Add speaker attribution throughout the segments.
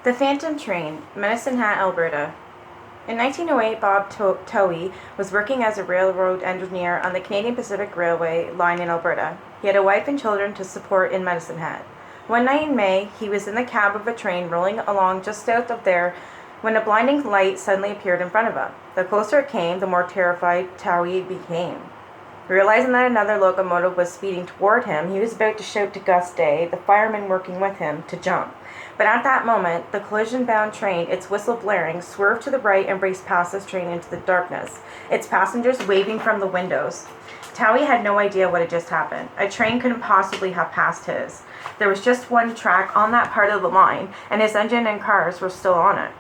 Speaker 1: The Phantom Train, Medicine Hat, Alberta. In 1908, Bob Towey was working as a railroad engineer on the Canadian Pacific Railway line in Alberta. He had a wife and children to support in Medicine Hat. One night in May, he was in the cab of a train rolling along just south of there when a blinding light suddenly appeared in front of him. The closer it came, the more terrified Towey became. Realizing that another locomotive was speeding toward him, he was about to shout to Gus Day, the fireman working with him, to jump. But at that moment, the collision-bound train, its whistle blaring, swerved to the right and raced past this train into the darkness, its passengers waving from the windows. Towey had no idea what had just happened. A train couldn't possibly have passed his. There was just one track on that part of the line, and his engine and cars were still on it.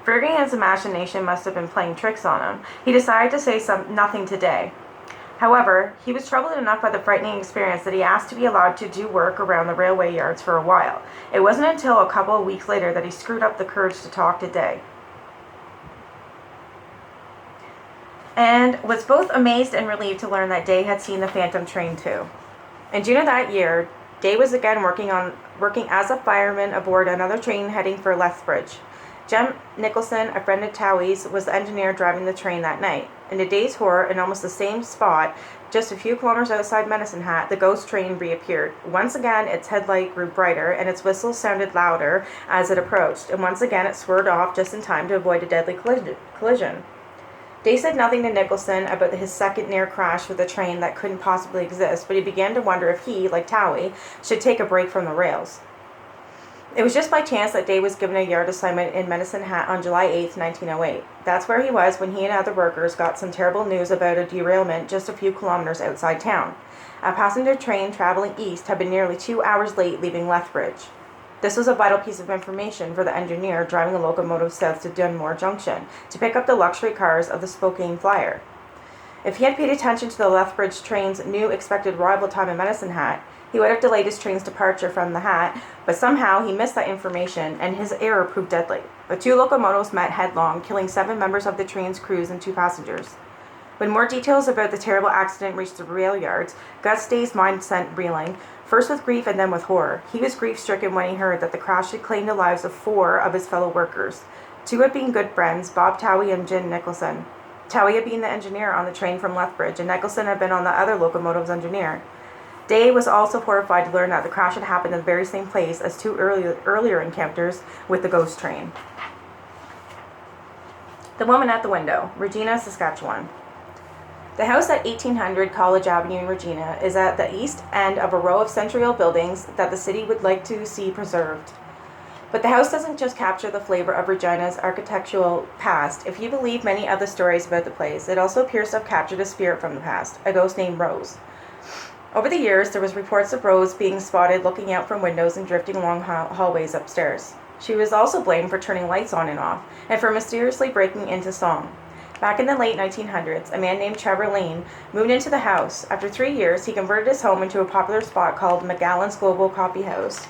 Speaker 1: Figuring his imagination must have been playing tricks on him, he decided to say nothing today. However, he was troubled enough by the frightening experience that he asked to be allowed to do work around the railway yards for a while. It wasn't until a couple of weeks later that he screwed up the courage to talk to Day, and was both amazed and relieved to learn that Day had seen the Phantom Train too. In June of that year, Day was again working as a fireman aboard another train heading for Lethbridge. Jem Nicholson, a friend of Towey's, was the engineer driving the train that night. In a day's horror, in almost the same spot, just a few kilometers outside Medicine Hat, the ghost train reappeared. Once again, its headlight grew brighter, and its whistle sounded louder as it approached, and once again it swerved off just in time to avoid a deadly collision. Day said nothing to Nicholson about his second near crash with a train that couldn't possibly exist, but he began to wonder if he, like Towey, should take a break from the rails. It was just by chance that Day was given a yard assignment in Medicine Hat on July 8, 1908. That's where he was when he and other workers got some terrible news about a derailment just a few kilometers outside town. A passenger train traveling east had been nearly 2 hours late leaving Lethbridge. This was a vital piece of information for the engineer driving a locomotive south to Dunmore Junction to pick up the luxury cars of the Spokane Flyer. If he had paid attention to the Lethbridge train's new expected arrival time in Medicine Hat, he would have delayed his train's departure from the Hat, but somehow he missed that information, and his error proved deadly. The two locomotives met headlong, killing 7 members of the train's crews and 2 passengers. When more details about the terrible accident reached the rail yards, Gus Day's mind sent reeling, first with grief and then with horror. He was grief-stricken when he heard that the crash had claimed the lives of 4 of his fellow workers. 2 had been good friends, Bob Towey and Jem Nicholson. Towey had been the engineer on the train from Lethbridge, and Nicholson had been on the other locomotive's engineer. Day was also horrified to learn that the crash had happened in the very same place as 2 earlier encounters with the ghost train. The Woman at the Window, Regina, Saskatchewan. The house at 1800 College Avenue in Regina is at the east end of a row of centennial buildings that the city would like to see preserved. But the house doesn't just capture the flavor of Regina's architectural past. If you believe many other stories about the place, it also appears to have captured a spirit from the past, a ghost named Rose. Over the years, there was reports of Rose being spotted looking out from windows and drifting along hallways upstairs. She was also blamed for turning lights on and off, and for mysteriously breaking into song. Back in the late 1900s, a man named Trevor Lane moved into the house. After 3 years, he converted his home into a popular spot called McGallan's Global Coffee House,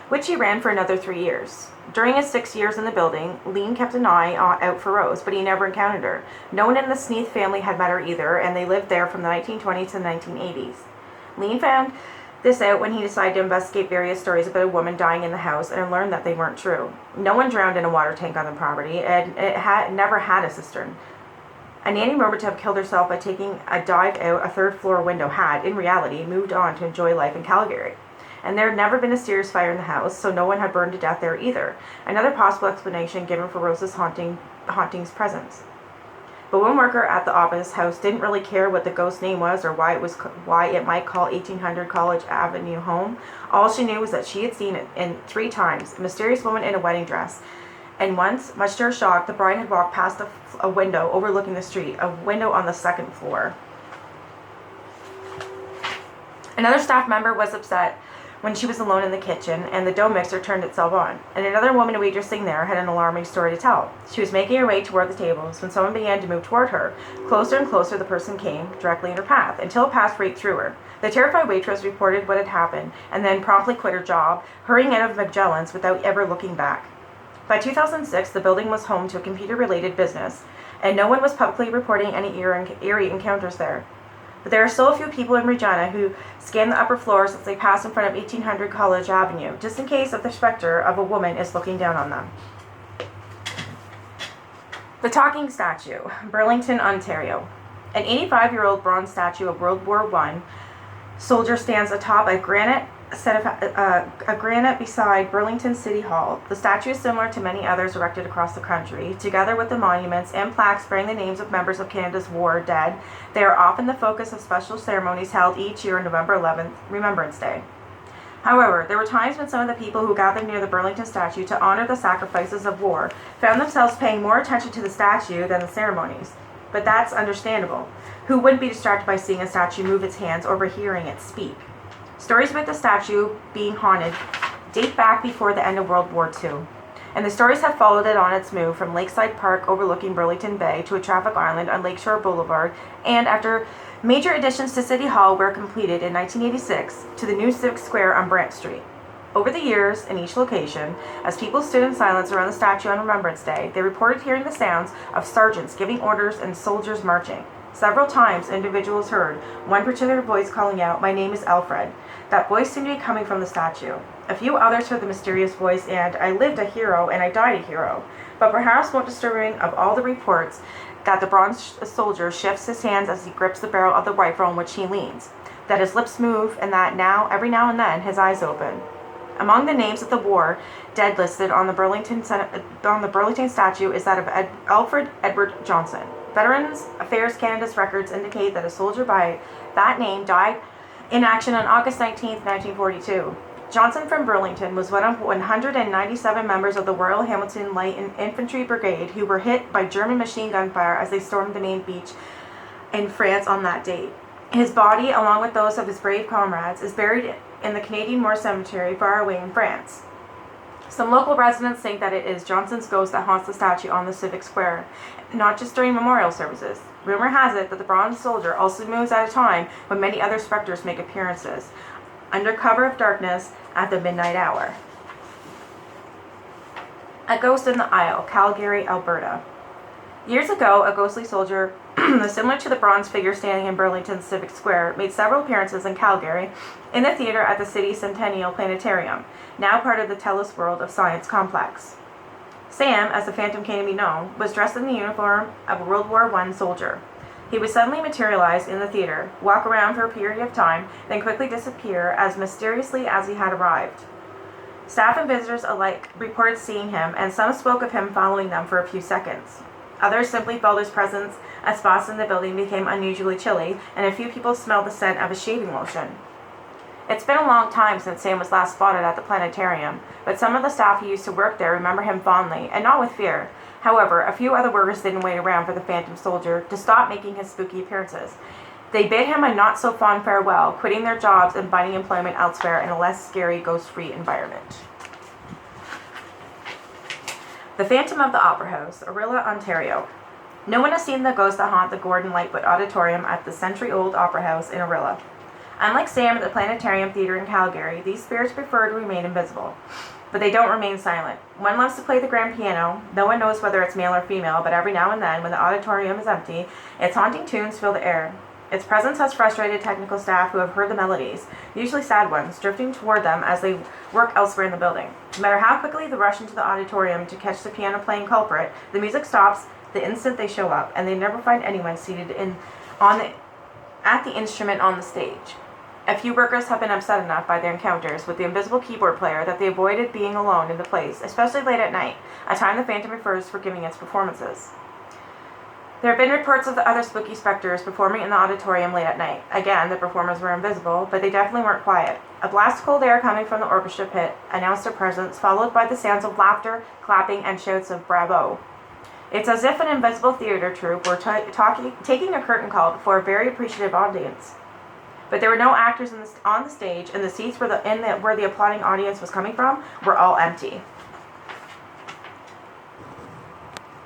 Speaker 1: which he ran for another 3 years. During his 6 years in the building, Lane kept an eye out for Rose, but he never encountered her. No one in the Sneath family had met her either, and they lived there from the 1920s to the 1980s. Lane found this out when he decided to investigate various stories about a woman dying in the house and learned that they weren't true. No one drowned in a water tank on the property, and it had never had a cistern. A nanny rumored to have killed herself by taking a dive out a 3rd-floor window had, in reality, moved on to enjoy life in Calgary. And there had never been a serious fire in the house, so no one had burned to death there either. Another possible explanation given for Rose's haunting's presence. But one worker at the office house didn't really care what the ghost name was or why it might call 1800 College Avenue home. All she knew was that she had seen it 3 times, a mysterious woman in a wedding dress. And once, much to her shock, the bride had walked past a window overlooking the street, a window on the 2nd floor. Another staff member was upset when she was alone in the kitchen and the dough mixer turned itself on, and another woman waitressing there had an alarming story to tell. She was making her way toward the tables when someone began to move toward her. Closer and closer the person came, directly in her path, until it passed right through her. The terrified waitress reported what had happened, and then promptly quit her job, hurrying out of Magellan's without ever looking back. By 2006, the building was home to a computer-related business, and no one was publicly reporting any eerie encounters there. But there are still a few people in Regina who scan the upper floors as they pass in front of 1800 College Avenue, just in case the specter of a woman is looking down on them. The Talking Statue, Burlington, Ontario. An 85-year-old bronze statue of World War I soldier stands atop a granite beside Burlington City Hall. The statue is similar to many others erected across the country. Together with the monuments and plaques bearing the names of members of Canada's war dead, they are often the focus of special ceremonies held each year on November 11th, Remembrance Day. However, there were times when some of the people who gathered near the Burlington statue to honor the sacrifices of war found themselves paying more attention to the statue than the ceremonies. But that's understandable. Who wouldn't be distracted by seeing a statue move its hands or by hearing it speak? Stories about the statue being haunted date back before the end of World War II, and the stories have followed it on its move from Lakeside Park overlooking Burlington Bay to a traffic island on Lakeshore Boulevard, and after major additions to City Hall were completed in 1986 to the new Civic Square on Brant Street. Over the years, in each location, as people stood in silence around the statue on Remembrance Day, they reported hearing the sounds of sergeants giving orders and soldiers marching. Several times, individuals heard one particular voice calling out, "My name is Alfred." That voice seemed to be coming from the statue. A few others heard the mysterious voice and, "I lived a hero and I died a hero." But perhaps most disturbing of all the reports that the bronze soldier shifts his hands as he grips the barrel of the rifle on which he leans, that his lips move, and that every now and then, his eyes open. Among the names of the war dead listed on the Burlington statue is that of Alfred Edward Johnson. Veterans Affairs Canada's records indicate that a soldier by that name died in action on August 19, 1942. Johnson from Burlington was one of 197 members of the Royal Hamilton Light Infantry Brigade who were hit by German machine gun fire as they stormed the main beach in France on that date. His body, along with those of his brave comrades, is buried in the Canadian War Cemetery far away in France. Some local residents think that it is Johnson's ghost that haunts the statue on the Civic Square, not just during memorial services. Rumor has it that the bronze soldier also moves at a time when many other specters make appearances, under cover of darkness at the midnight hour. A Ghost in the Aisle, Calgary, Alberta. Years ago, a ghostly soldier, similar to the bronze figure standing in Burlington's Civic Square, made several appearances in Calgary in the theater at the city's Centennial Planetarium, now part of the TELUS World of Science complex. Sam, as the Phantom came to be known, was dressed in the uniform of a World War I soldier. He would suddenly materialize in the theater, walk around for a period of time, then quickly disappear as mysteriously as he had arrived. Staff and visitors alike reported seeing him, and some spoke of him following them for a few seconds. Others simply felt his presence as spots in the building became unusually chilly, and a few people smelled the scent of his shaving lotion. It's been a long time since Sam was last spotted at the planetarium, but some of the staff who used to work there remember him fondly, and not with fear. However, a few other workers didn't wait around for the Phantom Soldier to stop making his spooky appearances. They bid him a not-so-fond farewell, quitting their jobs and finding employment elsewhere in a less scary, ghost-free environment. The Phantom of the Opera House, Irilla, Ontario. No one has seen the ghosts that haunt the Gordon Lightfoot Auditorium at the century-old Opera House in Irilla. Unlike Sam at the Planetarium Theatre in Calgary, these spirits prefer to remain invisible. But they don't remain silent. One loves to play the grand piano. No one knows whether it's male or female, but every now and then, when the auditorium is empty, its haunting tunes fill the air. Its presence has frustrated technical staff who have heard the melodies, usually sad ones, drifting toward them as they work elsewhere in the building. No matter how quickly they rush into the auditorium to catch the piano-playing culprit, the music stops the instant they show up, and they never find anyone seated at the instrument on the stage. A few workers have been upset enough by their encounters with the invisible keyboard player that they avoided being alone in the place, especially late at night, a time the Phantom prefers for giving its performances. There have been reports of the other spooky specters performing in the auditorium late at night. Again, the performers were invisible, but they definitely weren't quiet. A blast of cold air coming from the orchestra pit announced their presence, followed by the sounds of laughter, clapping, and shouts of bravo. It's as if an invisible theater troupe were taking a curtain call before a very appreciative audience. But there were no actors on the stage, and the seats where the applauding audience was coming from were all empty.